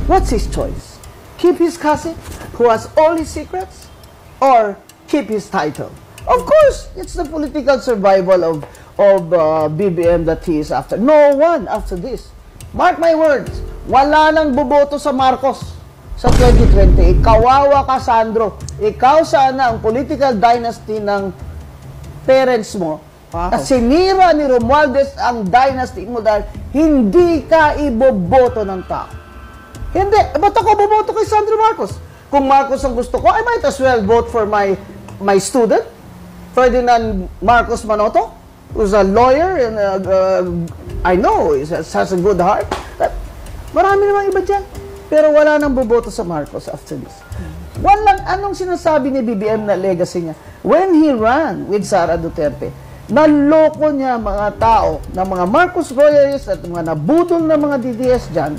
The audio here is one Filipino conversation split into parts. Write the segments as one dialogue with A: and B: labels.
A: What's his choice? Keep his cousin, who has all his secrets, or keep his title? Of course, it's the political survival of BBM that he is after. No one after this. Mark my words, wala nang boboto sa Marcos sa 2020. Kawawa ka, Sandro. Ikaw sana ang political dynasty ng parents mo. Wow. At sinira ni Romualdez ang dynasty mo dahil hindi ka iboboto ng tao. Hindi. Ba't ako boboto kay Sandro Marcos? Kung Marcos ang gusto ko, I might as well vote for my student, Ferdinand Marcos Manoto, who's a lawyer and I know he has a good heart. Marami namang iba dyan. Pero wala nang boboto sa Marcos after this. Walang anong sinasabi ni BBM na legacy niya. When he ran with Sara Duterte, naloko niya mga tao na mga Marcos Royalists at mga nabudol na mga DDS dyan.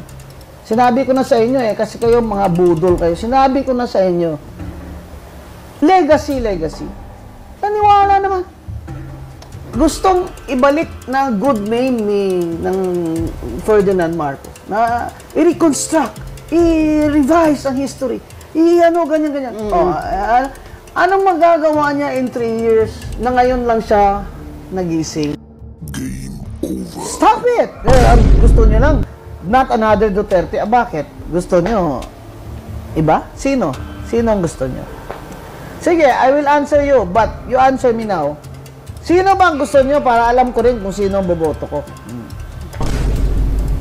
A: Sinabi ko na sa inyo kasi kayo mga budol kayo. Sinabi ko na sa inyo, legacy. Naniwala naman. Gustong ibalik na good name ng Ferdinand Marcos. Na i-reconstruct, i-revise ang history. Ganyan. Anong magagawa niya in 3 years na ngayon lang siya nagising?
B: Game over.
A: Stop it! Gusto niyo lang, not another Duterte. Bakit? Gusto niyo iba? Sino? Sino ang gusto niyo? Sige, I will answer you, but you answer me now. Sino ba ang gusto niyo para alam ko rin kung sino ang boboto ko?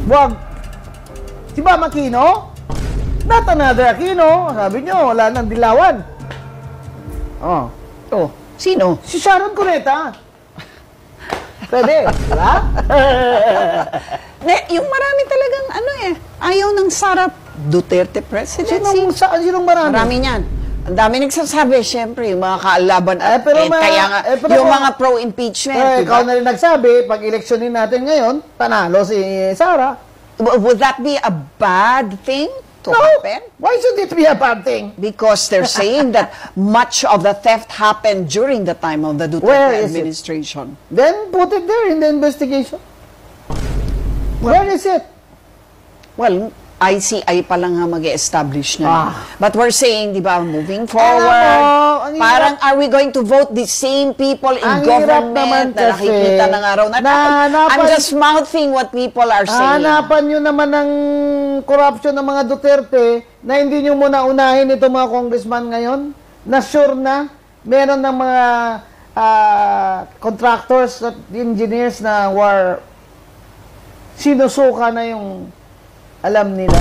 A: Wag. Si Mama Aquino? Not another Aquino. Sabi niyo, wala nang dilawan. Oh,
C: sino?
A: si Sharon Cuneta. Pwede, diba?
C: Yung marami talagang ayaw ng Sara Duterte presidency.
A: Sinong marami?
C: Marami niyan. Ang dami nagsasabi, syempre, yung mga kaalaban
A: pero
C: yung mga pro-impeachment.
A: Ikaw na rin nagsabi, pag eleksyonin natin ngayon, panalo si Sara.
C: Would that be a bad thing to happen?
A: Why should it be a bad thing?
C: Because they're saying that much of the theft happened during the time of the Duterte administration.
A: Then put it there in the investigation. Where is it?
C: Well, ICI pa lang nga mag-establish na. But we're saying, di ba, moving forward, parang are we going to vote the same people in government na nakikita ng araw na I'm just mouthing what people are saying.
A: Hanapan nyo naman ng corruption ng mga Duterte na hindi nyo muna unahin itong mga congressman ngayon na sure na meron ng mga contractors at engineers na sinusuka na yung alam nila.